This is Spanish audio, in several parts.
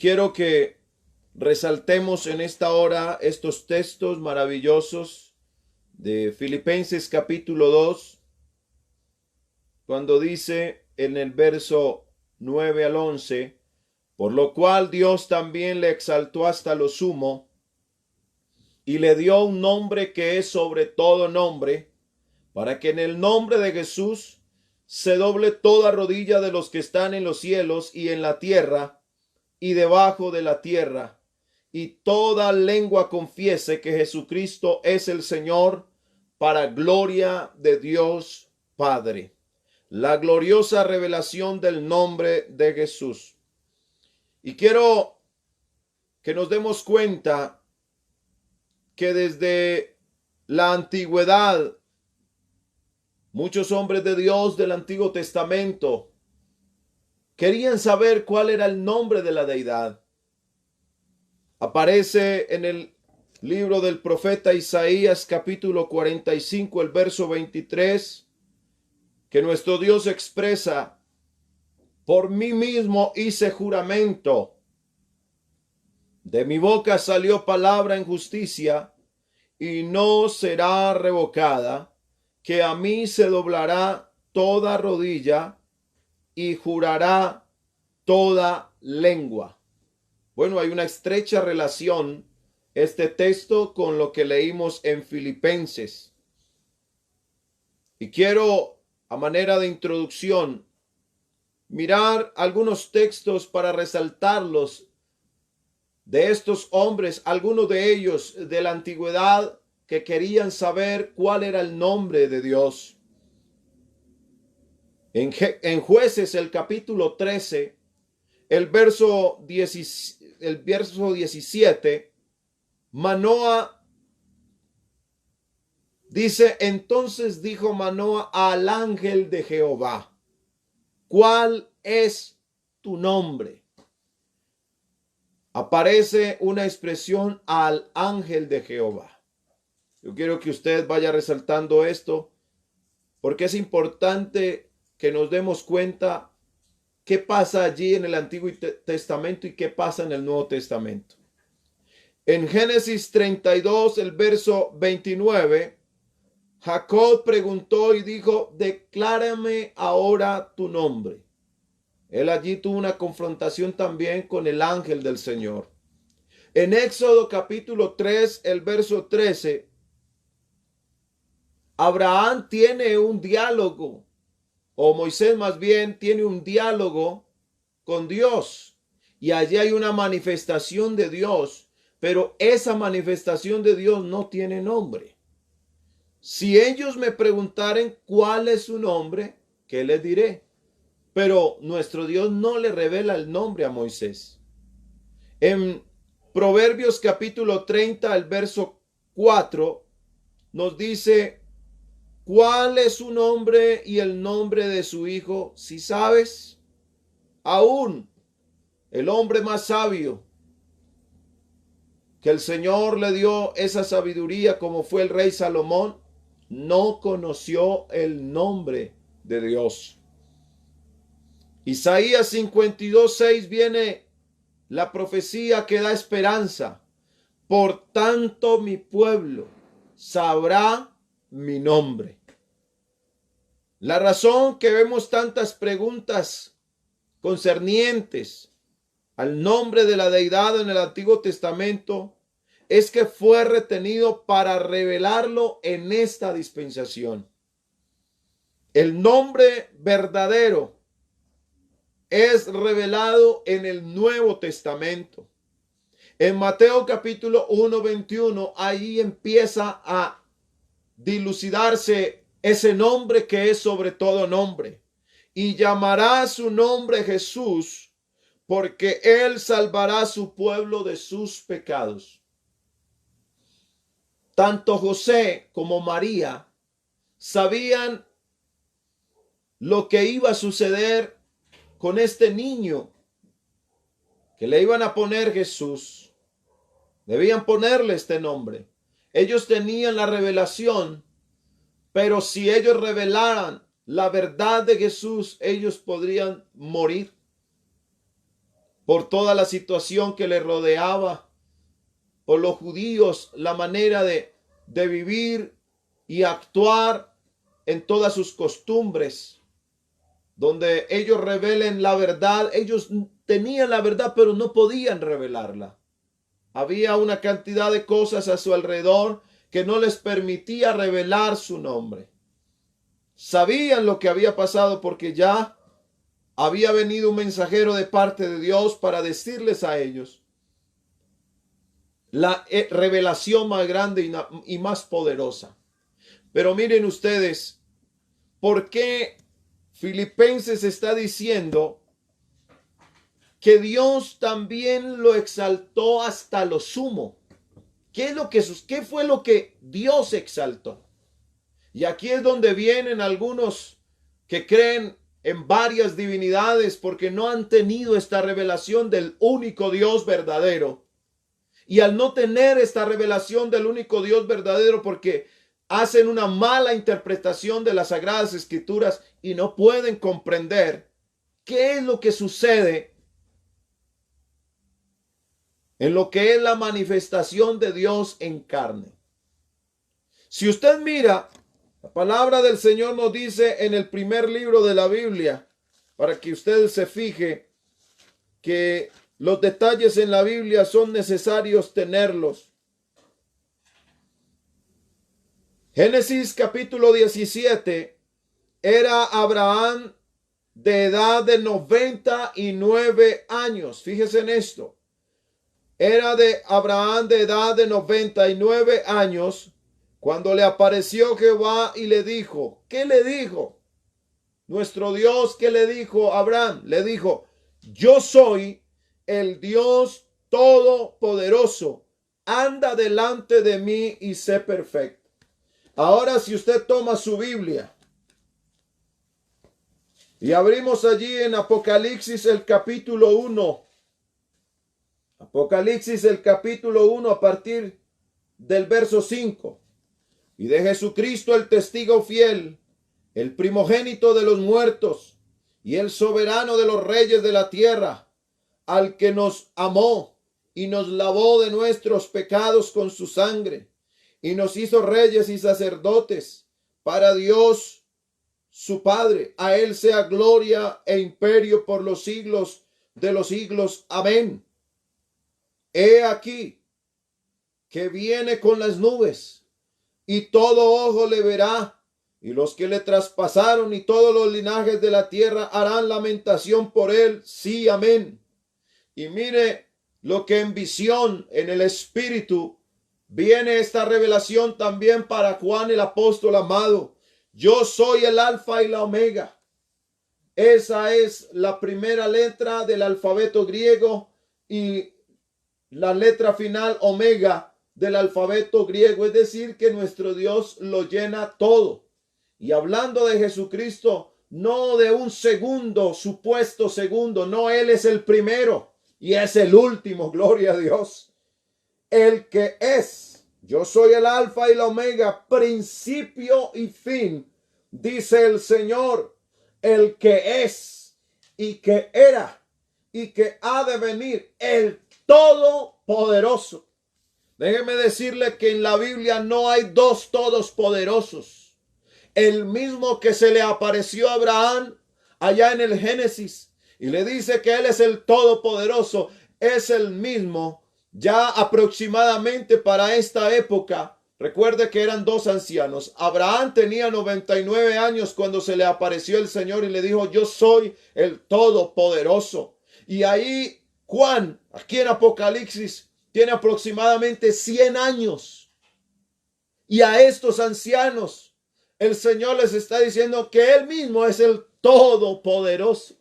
quiero que resaltemos en esta hora estos textos maravillosos de Filipenses capítulo 2, cuando dice en el verso 9 al 11, por lo cual Dios también le exaltó hasta lo sumo y le dio un nombre que es sobre todo nombre, para que en el nombre de Jesús se doble toda rodilla de los que están en los cielos y en la tierra y debajo de la tierra, y toda lengua confiese que Jesucristo es el Señor, para gloria de Dios Padre. La gloriosa revelación del nombre de Jesús. Y quiero que nos demos cuenta que desde la antigüedad, muchos hombres de Dios del Antiguo Testamento querían saber cuál era el nombre de la deidad. Aparece en el libro del profeta Isaías capítulo 45, el verso 23, que nuestro Dios expresa: por mí mismo hice juramento, de mi boca salió palabra en justicia, y no será revocada, que a mí se doblará toda rodilla y jurará toda lengua. Bueno, hay una estrecha relación este texto con lo que leímos en Filipenses. Y quiero, a manera de introducción, mirar algunos textos para resaltarlos de estos hombres, algunos de ellos de la antigüedad, que querían saber cuál era el nombre de Dios. En Jueces, el capítulo 13, el verso 17, Manoah dice: entonces dijo Manoah al ángel de Jehová, ¿cuál es tu nombre? Aparece una expresión al ángel de Jehová. Yo quiero que usted vaya resaltando esto, porque es importante que nos demos cuenta qué pasa allí en el Antiguo Testamento y qué pasa en el Nuevo Testamento. En Génesis 32, el verso 29, Jacob preguntó y dijo: declárame ahora tu nombre. Él allí tuvo una confrontación también con el ángel del Señor. En Éxodo capítulo 3, el verso 13, Abraham tiene un diálogo, o Moisés más bien tiene un diálogo con Dios. Y allí hay una manifestación de Dios, pero esa manifestación de Dios no tiene nombre. Si ellos me preguntaren cuál es su nombre, ¿qué les diré? Pero nuestro Dios no le revela el nombre a Moisés. En Proverbios capítulo 30, el verso 4, nos dice: ¿cuál es su nombre y el nombre de su hijo? Si sabes, aún el hombre más sabio, que el Señor le dio esa sabiduría como fue el rey Salomón, no conoció el nombre de Dios. Isaías 52:6 viene la profecía que da esperanza. Por tanto, mi pueblo sabrá mi nombre. La razón que vemos tantas preguntas concernientes al nombre de la deidad en el Antiguo Testamento es que fue retenido para revelarlo en esta dispensación. El nombre verdadero es revelado en el Nuevo Testamento. En Mateo capítulo 1, 21, ahí empieza a dilucidarse ese nombre que es sobre todo nombre. Y llamará su nombre Jesús, porque él salvará a su pueblo de sus pecados. Tanto José como María sabían lo que iba a suceder con este niño, que le iban a poner Jesús. Debían ponerle este nombre. Ellos tenían la revelación, pero si ellos revelaran la verdad de Jesús, ellos podrían morir. por toda la situación que le rodeaba, por los judíos, la manera de vivir y actuar en todas sus costumbres, donde ellos revelen la verdad. Ellos tenían la verdad, pero no podían revelarla. Había una cantidad de cosas a su alrededor que no les permitía revelar su nombre. Sabían lo que había pasado porque ya había venido un mensajero de parte de Dios para decirles a ellos la revelación más grande y más poderosa. Pero miren ustedes, ¿por qué Filipenses está diciendo que Dios también lo exaltó hasta lo sumo? ¿Qué fue lo que Dios exaltó? Y aquí es donde vienen algunos que creen en varias divinidades porque no han tenido esta revelación del único Dios verdadero. Y al no tener esta revelación del único Dios verdadero, porque hacen una mala interpretación de las Sagradas Escrituras y no pueden comprender qué es lo que sucede en lo que es la manifestación de Dios en carne. Si usted mira, la palabra del Señor nos dice en el primer libro de la Biblia, para que usted se fije que los detalles en la Biblia son necesarios tenerlos. Génesis capítulo 17, era Abraham de edad de 99 años. Fíjese en esto. Era de Abraham de edad de 99 años cuando le apareció Jehová y le dijo, ¿qué le dijo? Nuestro Dios, ¿qué le dijo a Abraham? Le dijo, yo soy el Dios todopoderoso, anda delante de mí y sé perfecto. Ahora, si usted toma su Biblia y abrimos allí en Apocalipsis el capítulo 1, Apocalipsis el capítulo 1 a partir del verso 5, y de Jesucristo el testigo fiel, el primogénito de los muertos y el soberano de los reyes de la tierra, al que nos amó y nos lavó de nuestros pecados con su sangre y nos hizo reyes y sacerdotes para Dios su Padre. A él sea gloria e imperio por los siglos de los siglos. Amén. He aquí que viene con las nubes y todo ojo le verá, y los que le traspasaron y todos los linajes de la tierra harán lamentación por él. Sí, amén. Y mire lo que en visión, en el espíritu, viene esta revelación también para Juan el apóstol amado. Yo soy el alfa y la omega. Esa es la primera letra del alfabeto griego y la letra final omega del alfabeto griego. Es decir, que nuestro Dios lo llena todo. Y hablando de Jesucristo, no de un segundo, supuesto segundo, no, Él es el primero y es el último, gloria a Dios. El que es, yo soy el alfa y la omega, principio y fin, dice el Señor, el que es y que era y que ha de venir, el todopoderoso. Déjeme decirle que en la Biblia no hay dos todopoderosos. El mismo que se le apareció a Abraham allá en el Génesis y le dice que él es el todopoderoso, es el mismo ya aproximadamente para esta época. Recuerde que eran dos ancianos. Abraham tenía 99 años cuando se le apareció el Señor y le dijo, yo soy el todopoderoso. Y ahí Juan, aquí en Apocalipsis, tiene aproximadamente 100 años. Y a estos ancianos el Señor les está diciendo que Él mismo es el todopoderoso.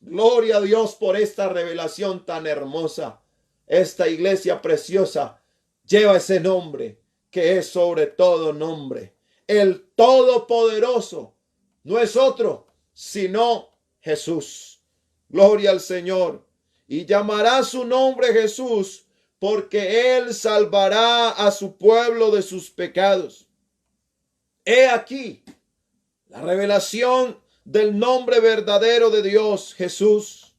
Gloria a Dios por esta revelación tan hermosa. Esta iglesia preciosa lleva ese nombre que es sobre todo nombre. El todopoderoso no es otro sino Jesús. Gloria al Señor. Y llamará su nombre Jesús, porque Él salvará a su pueblo de sus pecados. He aquí la revelación del nombre verdadero de Dios, Jesús.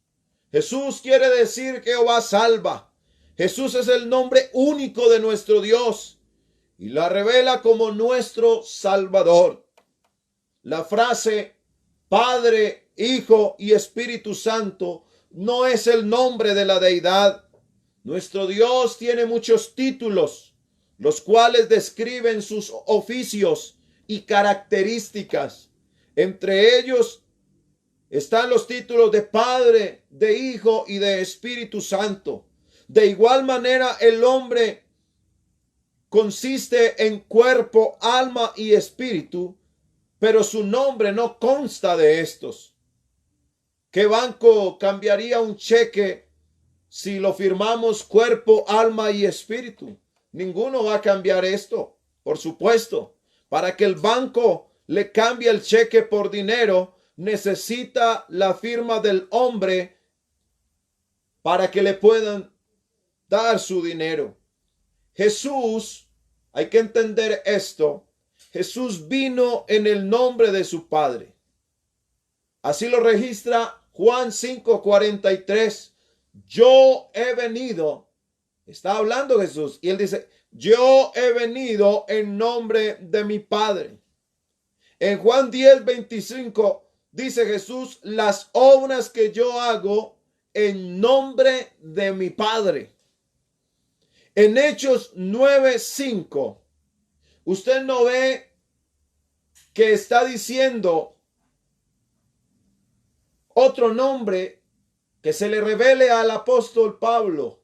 Jesús quiere decir Jehová salva. Jesús es el nombre único de nuestro Dios y la revela como nuestro Salvador. La frase Padre, Hijo y Espíritu Santo no es el nombre de la deidad. Nuestro Dios tiene muchos títulos, los cuales describen sus oficios y características. Entre ellos están los títulos de Padre, de Hijo y de Espíritu Santo. De igual manera, el hombre consiste en cuerpo, alma y espíritu, pero su nombre no consta de estos. ¿Qué banco cambiaría un cheque si lo firmamos cuerpo, alma y espíritu? Ninguno va a cambiar esto, por supuesto. Para que el banco le cambie el cheque por dinero, necesita la firma del hombre para que le puedan dar su dinero. Jesús, hay que entender esto, Jesús vino en el nombre de su Padre. Así lo registra Juan 5:43. Yo he venido, está hablando Jesús, y él dice, yo he venido en nombre de mi Padre. En Juan 10:25 dice Jesús, las obras que yo hago en nombre de mi Padre. En Hechos 9:5, usted no ve que está diciendo otro nombre que se le revele al apóstol Pablo.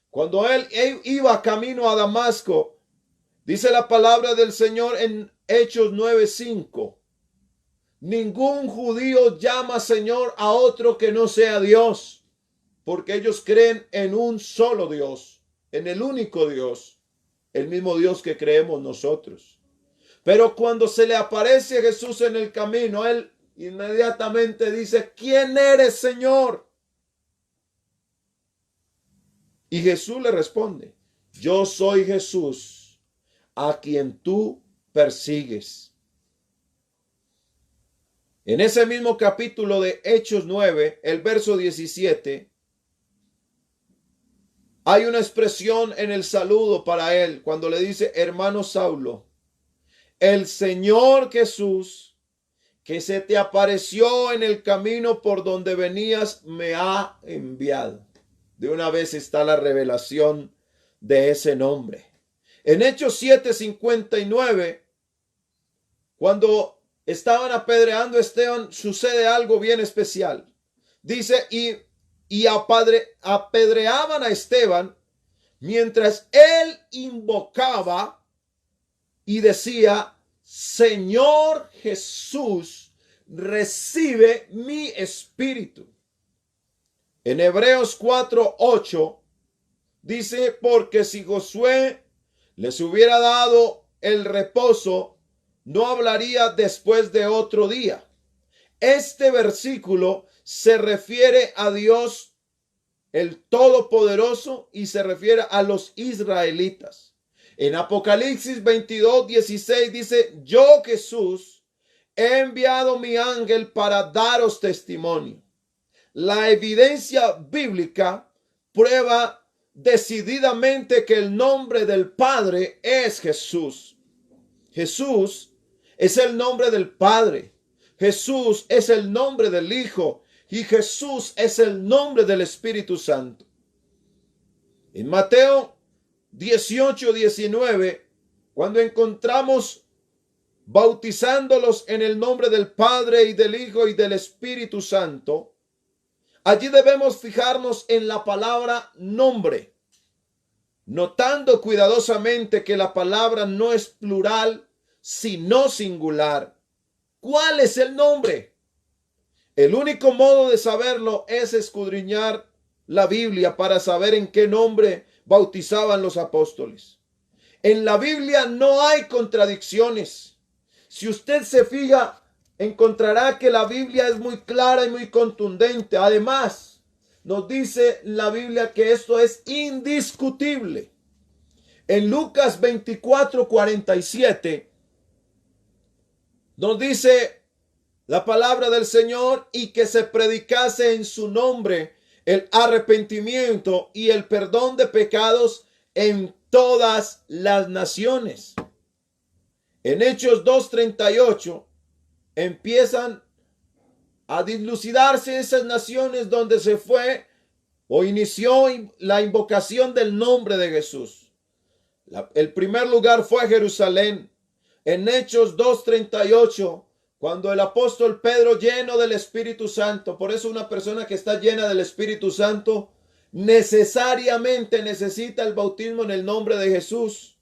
Cuando él iba camino a Damasco, dice la palabra del Señor en Hechos 9:5. Ningún judío llama Señor a otro que no sea Dios, porque ellos creen en un solo Dios, en el único Dios, el mismo Dios que creemos nosotros. Pero cuando se le aparece a Jesús en el camino, él inmediatamente dice, ¿quién eres, Señor? Y Jesús le responde, yo soy Jesús, a quien tú persigues. En ese mismo capítulo de Hechos 9, el verso 17, hay una expresión en el saludo para él cuando le dice, hermano Saulo, el Señor Jesús que se te apareció en el camino por donde venías me ha enviado. De una vez está la revelación de ese nombre. En Hechos 7:59, cuando estaban apedreando a Esteban, sucede algo bien especial. Dice, y apedreaban a Esteban mientras él invocaba y decía, Señor Jesús, recibe mi espíritu. En Hebreos 4:8 dice, porque si Josué les hubiera dado el reposo, no hablaría después de otro día. Este versículo se refiere a Dios, el Todopoderoso, y se refiere a los israelitas. En Apocalipsis 22:16 dice, yo Jesús he enviado mi ángel para daros testimonio. La evidencia bíblica prueba decididamente que el nombre del Padre es Jesús. Jesús es el nombre del Padre. Jesús es el nombre del Hijo. Y Jesús es el nombre del Espíritu Santo. En Mateo 18:19, cuando encontramos bautizándolos en el nombre del Padre y del Hijo y del Espíritu Santo, allí debemos fijarnos en la palabra nombre, notando cuidadosamente que la palabra no es plural, sino singular. ¿Cuál es el nombre? El único modo de saberlo es escudriñar la Biblia para saber en qué nombre bautizaban los apóstoles. En la Biblia no hay contradicciones. Si usted se fija, encontrará que la Biblia es muy clara y muy contundente. Además, nos dice la Biblia que esto es indiscutible. En Lucas 24:47 nos dice la palabra del Señor, y que se predicase en su nombre el arrepentimiento y el perdón de pecados en todas las naciones. En Hechos 2:38 empiezan a dilucidarse esas naciones donde se fue o inició la invocación del nombre de Jesús. El primer lugar fue Jerusalén. En Hechos 2:38, cuando el apóstol Pedro, lleno del Espíritu Santo, por eso una persona que está llena del Espíritu Santo necesariamente necesita el bautismo en el nombre de Jesús,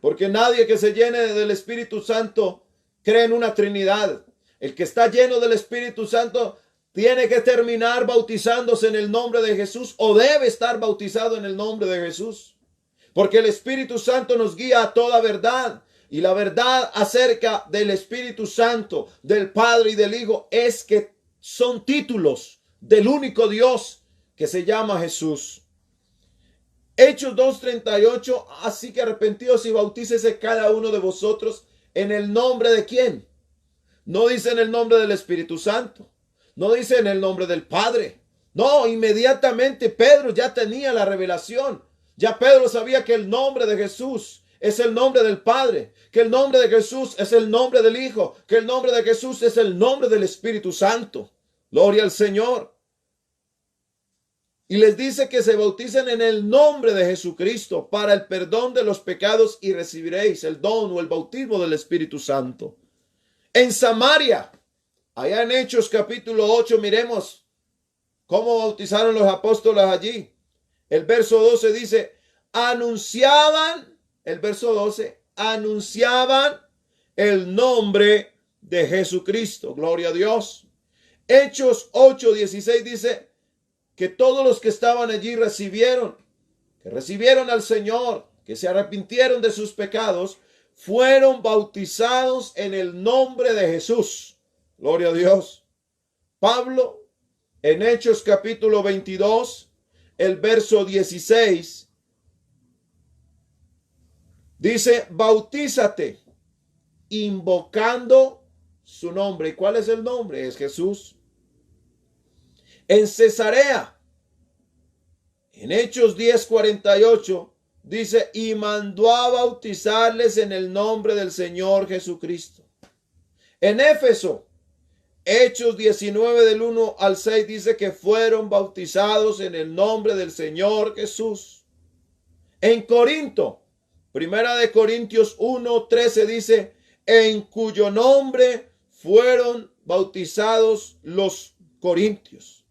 porque nadie que se llene del Espíritu Santo cree en una Trinidad. El que está lleno del Espíritu Santo tiene que terminar bautizándose en el nombre de Jesús, o debe estar bautizado en el nombre de Jesús, porque el Espíritu Santo nos guía a toda verdad. Y la verdad acerca del Espíritu Santo, del Padre y del Hijo, es que son títulos del único Dios que se llama Jesús. Hechos 2:38, así que arrepentidos y bautícese cada uno de vosotros en el nombre de ¿quién? No dice en el nombre del Espíritu Santo, no dice en el nombre del Padre. No, inmediatamente Pedro ya tenía la revelación. Ya Pedro sabía que el nombre de Jesús es el nombre del Padre, que el nombre de Jesús es el nombre del Hijo, que el nombre de Jesús es el nombre del Espíritu Santo. Gloria al Señor. Y les dice que se bauticen en el nombre de Jesucristo para el perdón de los pecados y recibiréis el don o el bautismo del Espíritu Santo. En Samaria, allá en Hechos capítulo 8, miremos cómo bautizaron los apóstoles allí. El verso 12 dice, el verso 12, anunciaban el nombre de Jesucristo. Gloria a Dios. Hechos 8:16 dice que todos los que estaban allí recibieron al Señor, que se arrepintieron de sus pecados, fueron bautizados en el nombre de Jesús. Gloria a Dios. Pablo, en Hechos capítulo 22, el verso 16, dice, bautízate invocando su nombre. ¿Y cuál es el nombre? Es Jesús. En Cesarea, en Hechos 10:48, dice, y mandó a bautizarles en el nombre del Señor Jesucristo. En Éfeso, Hechos 19 del 1 al 6 dice que fueron bautizados en el nombre del Señor Jesús. En Corinto, Primera de Corintios 1:13 dice, en cuyo nombre fueron bautizados los corintios.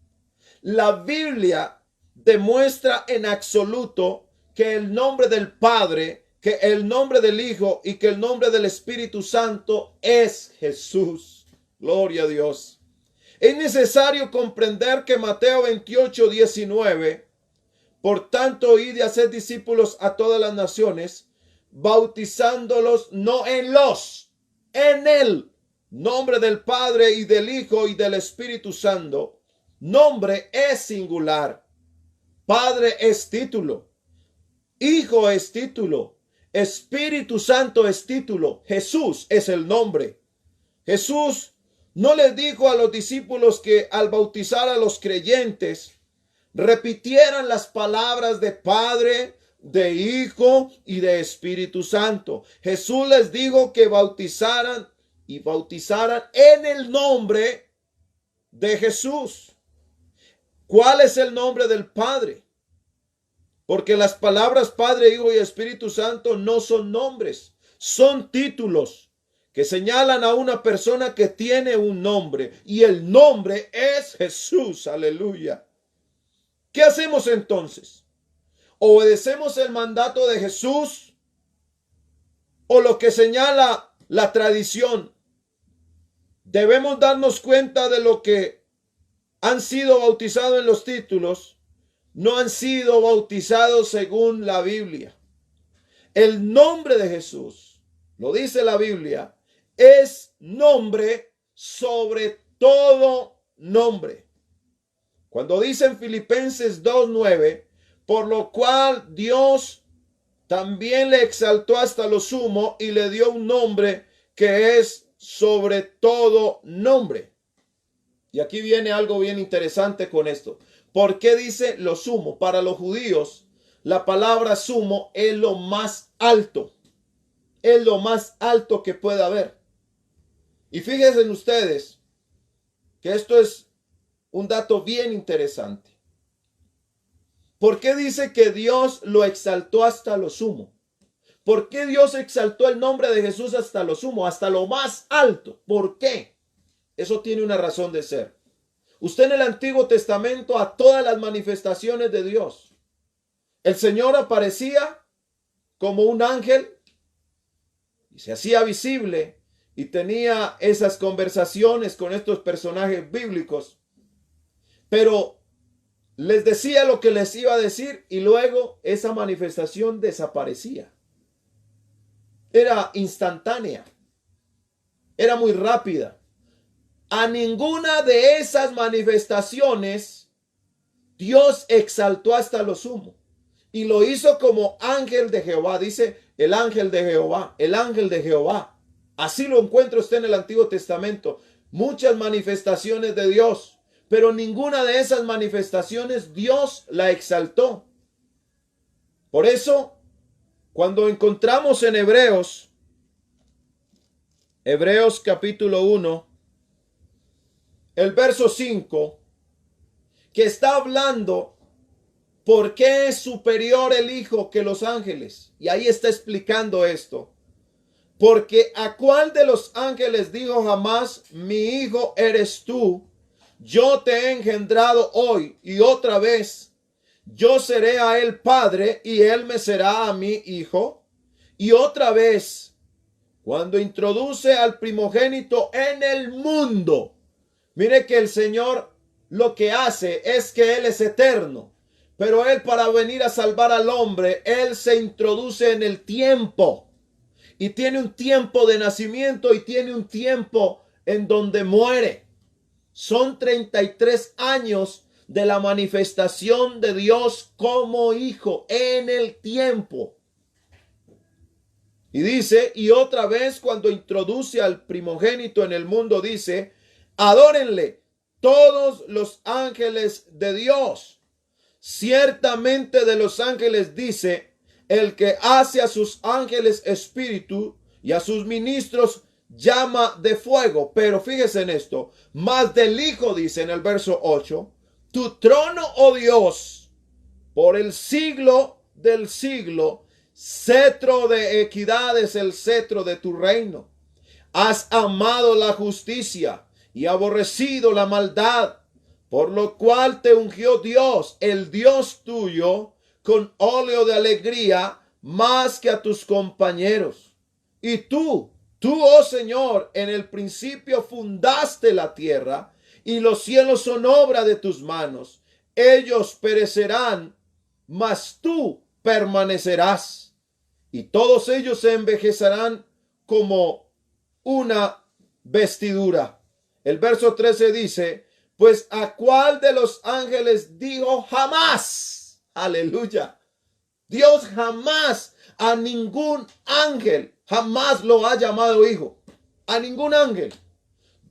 La Biblia demuestra en absoluto que el nombre del Padre, que el nombre del Hijo y que el nombre del Espíritu Santo es Jesús. Gloria a Dios. Es necesario comprender que Mateo 28:19, por tanto, id y haced discípulos a todas las naciones, bautizándolos no en el nombre del Padre y del Hijo y del Espíritu Santo. Nombre es singular. Padre es título. Hijo es título. Espíritu Santo es título. Jesús es el nombre. Jesús no les dijo a los discípulos que al bautizar a los creyentes repitieran las palabras de Padre, de Hijo y de Espíritu Santo. Jesús les dijo que bautizaran en el nombre de Jesús. ¿Cuál es el nombre del Padre? Porque las palabras Padre, Hijo y Espíritu Santo no son nombres, son títulos que señalan a una persona que tiene un nombre, y el nombre es Jesús. Aleluya. ¿Qué hacemos entonces? ¿Obedecemos el mandato de Jesús o lo que señala la tradición? Debemos darnos cuenta de lo que han sido bautizados en los títulos, no han sido bautizados según la Biblia. El nombre de Jesús, lo dice la Biblia, es nombre sobre todo nombre. Cuando dice en Filipenses 2:9, por lo cual Dios también le exaltó hasta lo sumo y le dio un nombre que es sobre todo nombre. Y aquí viene algo bien interesante con esto. ¿Por qué dice lo sumo? Para los judíos, la palabra sumo es lo más alto. Es lo más alto que puede haber. Y fíjense en ustedes que esto es un dato bien interesante. ¿Por qué dice que Dios lo exaltó hasta lo sumo? ¿Por qué Dios exaltó el nombre de Jesús hasta lo sumo, hasta lo más alto? ¿Por qué? Eso tiene una razón de ser. Usted en el Antiguo Testamento a todas las manifestaciones de Dios, el Señor aparecía como un ángel y se hacía visible y tenía esas conversaciones con estos personajes bíblicos, pero les decía lo que les iba a decir y luego esa manifestación desaparecía. Era instantánea, era muy rápida. A ninguna de esas manifestaciones Dios exaltó hasta lo sumo y lo hizo como ángel de Jehová. Dice el ángel de Jehová, el ángel de Jehová. Así lo encuentra usted en el Antiguo Testamento. Muchas manifestaciones de Dios, pero ninguna de esas manifestaciones Dios la exaltó. Por eso, cuando encontramos en Hebreos capítulo 1, el verso 5, que está hablando por qué es superior el Hijo que los ángeles. Y ahí está explicando esto. Porque ¿a cuál de los ángeles dijo jamás, mi hijo eres tú? Yo te he engendrado hoy y otra vez. Yo seré a él padre y él me será a mí hijo. Y otra vez, cuando introduce al primogénito en el mundo. Mire que el Señor lo que hace es que Él es eterno. Pero Él, para venir a salvar al hombre, Él se introduce en el tiempo. Y tiene un tiempo de nacimiento y tiene un tiempo en donde muere. Son 33 años de la manifestación de Dios como hijo en el tiempo. Y dice, y otra vez cuando introduce al primogénito en el mundo, dice, adórenle todos los ángeles de Dios. Ciertamente de los ángeles dice, el que hace a sus ángeles espíritu y a sus ministros llama de fuego. Pero fíjese en esto, más del Hijo dice en el verso 8, tu trono, oh Dios, por el siglo del siglo, cetro de equidad es el cetro de tu reino. Has amado la justicia y aborrecido la maldad, por lo cual te ungió Dios, el Dios tuyo, con óleo de alegría más que a tus compañeros. Y tú, oh Señor, en el principio fundaste la tierra y los cielos son obra de tus manos. Ellos perecerán, mas tú permanecerás. Y todos ellos se envejecerán como una vestidura. El verso 13 dice, pues ¿a cuál de los ángeles dijo jamás? Aleluya. Dios jamás a ningún ángel jamás lo ha llamado hijo. A ningún ángel.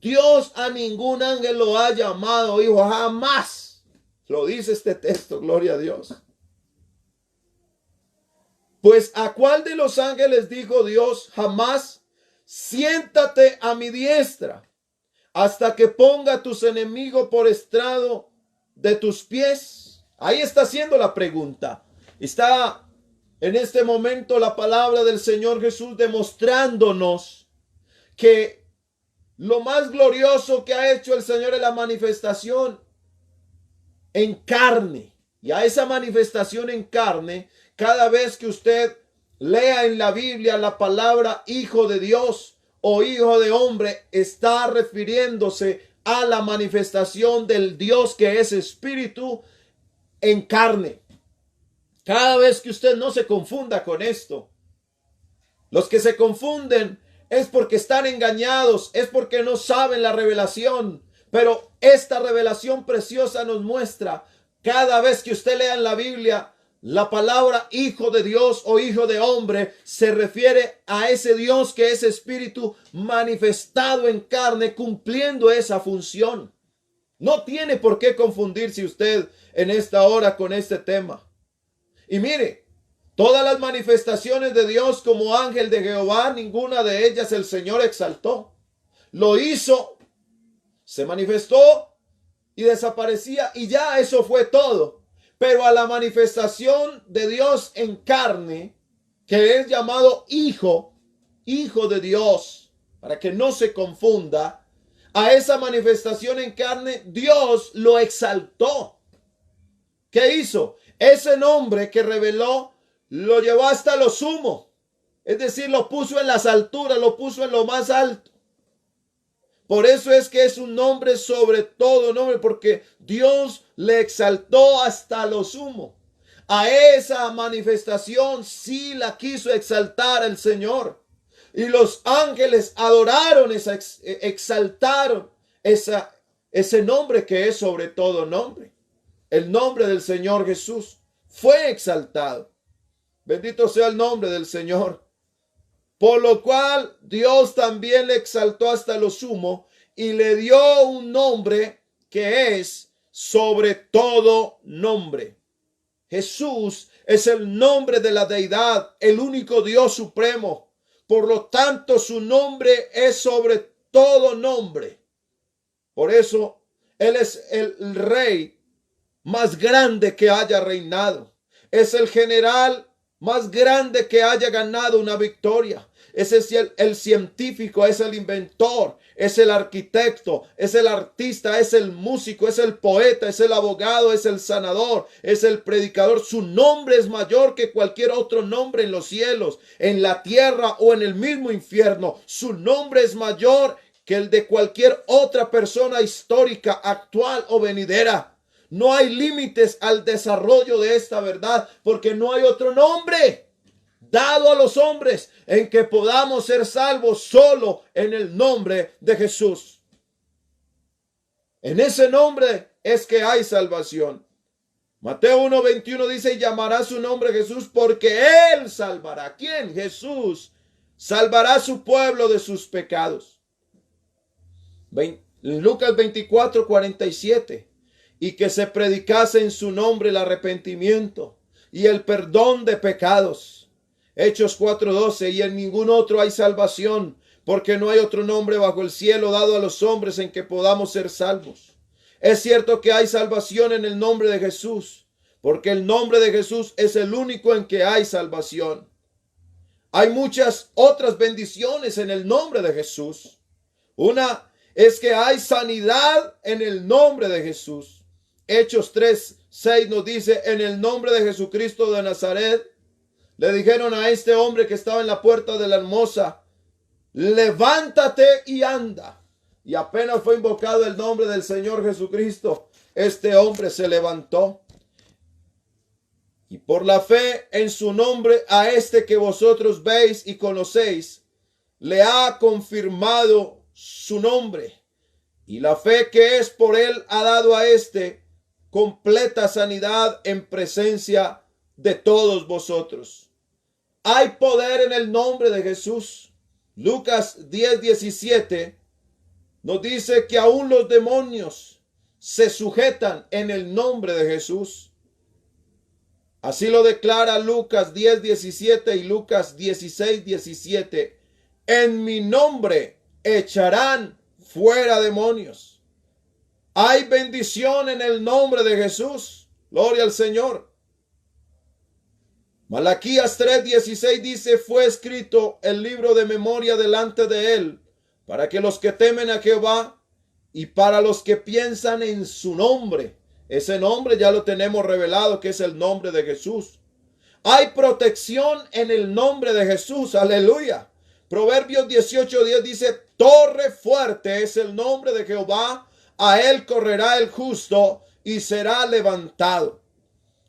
Dios a ningún ángel lo ha llamado hijo. Jamás. Lo dice este texto, gloria a Dios. Pues ¿a cuál de los ángeles dijo Dios jamás? Siéntate a mi diestra hasta que ponga a tus enemigos por estrado de tus pies. Ahí está haciendo la pregunta. Está en este momento la palabra del Señor Jesús demostrándonos que lo más glorioso que ha hecho el Señor es la manifestación en carne. Y a esa manifestación en carne, cada vez que usted lea en la Biblia la palabra Hijo de Dios o Hijo de Hombre, está refiriéndose a la manifestación del Dios que es Espíritu en carne. Cada vez que usted no se confunda con esto. Los que se confunden es porque están engañados, es porque no saben la revelación. Pero esta revelación preciosa nos muestra, cada vez que usted lea en la Biblia la palabra Hijo de Dios o Hijo de Hombre, se refiere a ese Dios que es Espíritu manifestado en carne, cumpliendo esa función. No tiene por qué confundirse usted en esta hora con este tema. Y mire, todas las manifestaciones de Dios como ángel de Jehová, ninguna de ellas el Señor exaltó. Lo hizo, se manifestó y desaparecía y ya eso fue todo. Pero a la manifestación de Dios en carne, que es llamado Hijo de Dios, para que no se confunda, a esa manifestación en carne, Dios lo exaltó. ¿Qué hizo? Ese nombre que reveló lo llevó hasta lo sumo. Es decir, lo puso en las alturas, lo puso en lo más alto. Por eso es que es un nombre sobre todo nombre, porque Dios le exaltó hasta lo sumo. A esa manifestación sí la quiso exaltar el Señor. Y los ángeles adoraron, exaltaron ese nombre que es sobre todo nombre. El nombre del Señor Jesús fue exaltado. Bendito sea el nombre del Señor. Por lo cual Dios también le exaltó hasta lo sumo y le dio un nombre que es sobre todo nombre. Jesús es el nombre de la deidad, el único Dios supremo. Por lo tanto, su nombre es sobre todo nombre. Por eso, Él es el rey más grande que haya reinado. Es el general más grande que haya ganado una victoria. Ese es el científico, es el inventor, es el arquitecto, es el artista, es el músico, es el poeta, es el abogado, es el sanador, es el predicador. Su nombre es mayor que cualquier otro nombre en los cielos, en la tierra o en el mismo infierno. Su nombre es mayor que el de cualquier otra persona histórica, actual o venidera. No hay límites al desarrollo de esta verdad, porque no hay otro nombre dado a los hombres en que podamos ser salvos solo en el nombre de Jesús. En ese nombre es que hay salvación. Mateo 1:21 dice, y llamará su nombre Jesús porque Él salvará. ¿Quién? Jesús salvará a su pueblo de sus pecados. Lucas 24:47. Y que se predicase en su nombre el arrepentimiento y el perdón de pecados. Hechos 4:12, y en ningún otro hay salvación, porque no hay otro nombre bajo el cielo dado a los hombres en que podamos ser salvos. Es cierto que hay salvación en el nombre de Jesús, porque el nombre de Jesús es el único en que hay salvación. Hay muchas otras bendiciones en el nombre de Jesús. Una es que hay sanidad en el nombre de Jesús. Hechos 3:6 nos dice, en el nombre de Jesucristo de Nazaret, le dijeron a este hombre que estaba en la puerta de la hermosa, levántate y anda. Y apenas fue invocado el nombre del Señor Jesucristo, este hombre se levantó. Y por la fe en su nombre, a este que vosotros veis y conocéis, le ha confirmado su nombre. Y la fe que es por él ha dado a este completa sanidad en presencia de todos vosotros. Hay poder en el nombre de Jesús. Lucas 10:17 nos dice que aún los demonios se sujetan en el nombre de Jesús. Así lo declara Lucas 10:17 y Lucas 16:17. En mi nombre echarán fuera demonios. Hay bendición en el nombre de Jesús. Gloria al Señor. Malaquías 3:16 dice, fue escrito el libro de memoria delante de él, para que los que temen a Jehová y para los que piensan en su nombre. Ese nombre ya lo tenemos revelado, que es el nombre de Jesús. Hay protección en el nombre de Jesús. Aleluya. Proverbios 18:10 dice, torre fuerte es el nombre de Jehová, a él correrá el justo y será levantado.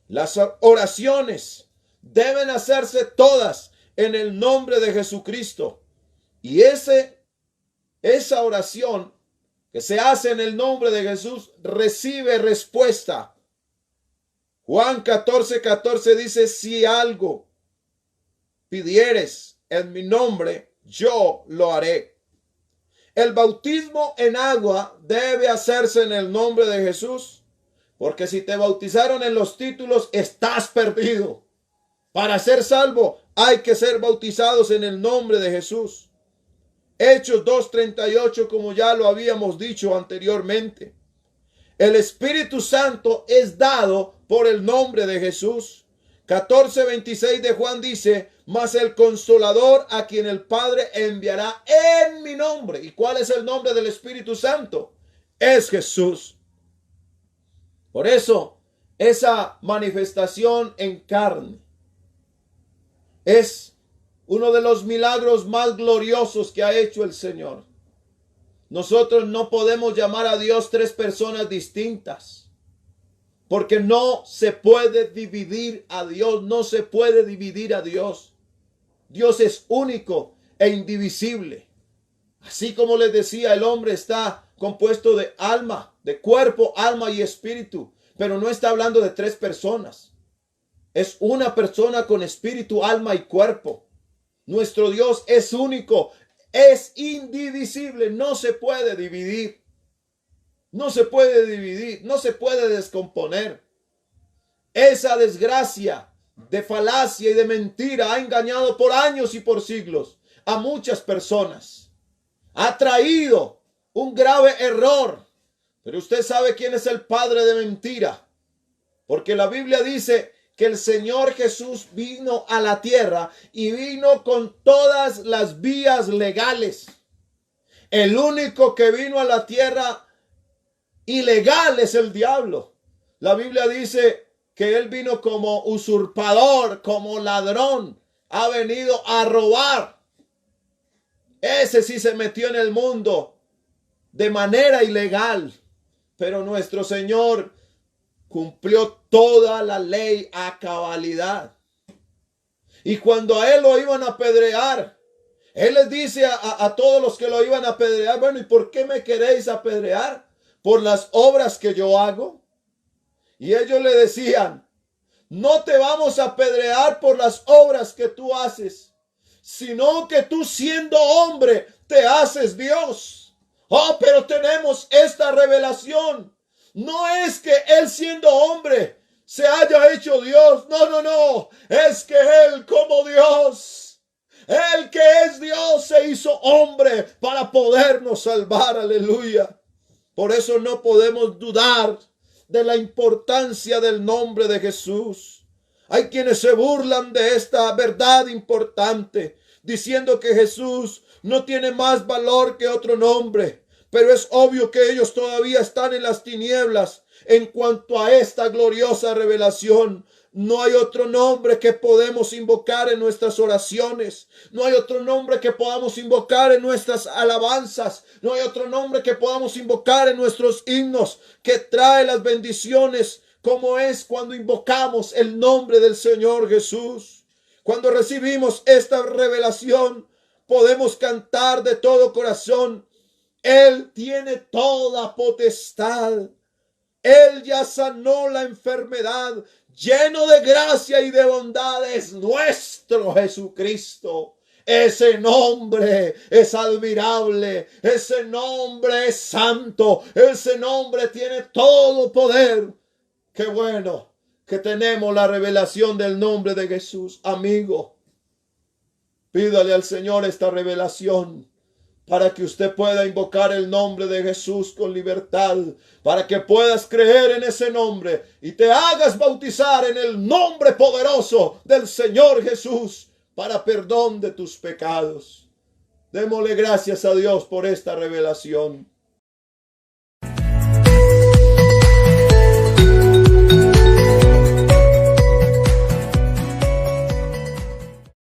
Las oraciones deben hacerse todas en el nombre de Jesucristo. Y esa oración que se hace en el nombre de Jesús recibe respuesta. Juan 14:14 dice, si algo pidieres en mi nombre, yo lo haré. El bautismo en agua debe hacerse en el nombre de Jesús, porque si te bautizaron en los títulos, estás perdido. Para ser salvo, hay que ser bautizados en el nombre de Jesús. Hechos 2:38, como ya lo habíamos dicho anteriormente. El Espíritu Santo es dado por el nombre de Jesús. 14:26 de Juan dice, mas el Consolador a quien el Padre enviará en mi nombre. ¿Y cuál es el nombre del Espíritu Santo? Es Jesús. Por eso, esa manifestación en carne es uno de los milagros más gloriosos que ha hecho el Señor. Nosotros no podemos llamar a Dios tres personas distintas, porque no se puede dividir a Dios, no se puede dividir a Dios. Dios es único e indivisible. Así como les decía, el hombre está compuesto de alma, de cuerpo, alma y espíritu, pero no está hablando de tres personas. Es una persona con espíritu, alma y cuerpo. Nuestro Dios es único, es indivisible, no se puede dividir. No se puede dividir, no se puede descomponer. Esa desgracia de falacia y de mentira ha engañado por años y por siglos a muchas personas. Ha traído un grave error. Pero usted sabe quién es el padre de mentira. Porque la Biblia dice que el Señor Jesús vino a la tierra y vino con todas las vías legales. El único que vino a la tierra ilegal es el diablo. La Biblia dice que él vino como usurpador, como ladrón. Ha venido a robar. Ese sí se metió en el mundo de manera ilegal. Pero nuestro Señor cumplió toda la ley a cabalidad. Y cuando a él lo iban a apedrear, él les dice a todos los que lo iban a apedrear, bueno, ¿y por qué me queréis apedrear? ¿Por las obras que yo hago? Y ellos le decían, no te vamos a apedrear por las obras que tú haces, sino que tú siendo hombre te haces Dios. Oh, pero tenemos esta revelación. No es que él siendo hombre se haya hecho Dios. No. Es que él como Dios, él que es Dios, se hizo hombre para podernos salvar. Aleluya. Por eso no podemos dudar de la importancia del nombre de Jesús. Hay quienes se burlan de esta verdad importante, diciendo que Jesús no tiene más valor que otro nombre. Pero es obvio que ellos todavía están en las tinieblas en cuanto a esta gloriosa revelación. No hay otro nombre que podemos invocar en nuestras oraciones. No hay otro nombre que podamos invocar en nuestras alabanzas. No hay otro nombre que podamos invocar en nuestros himnos que trae las bendiciones, como es cuando invocamos el nombre del Señor Jesús. Cuando recibimos esta revelación, podemos cantar de todo corazón. Él tiene toda potestad. Él ya sanó la enfermedad. Lleno de gracia y de bondad es nuestro Jesucristo. Ese nombre es admirable. Ese nombre es santo. Ese nombre tiene todo poder. Qué bueno que tenemos la revelación del nombre de Jesús. Amigo, pídale al Señor esta revelación, para que usted pueda invocar el nombre de Jesús con libertad, para que puedas creer en ese nombre y te hagas bautizar en el nombre poderoso del Señor Jesús para perdón de tus pecados. Démosle gracias a Dios por esta revelación.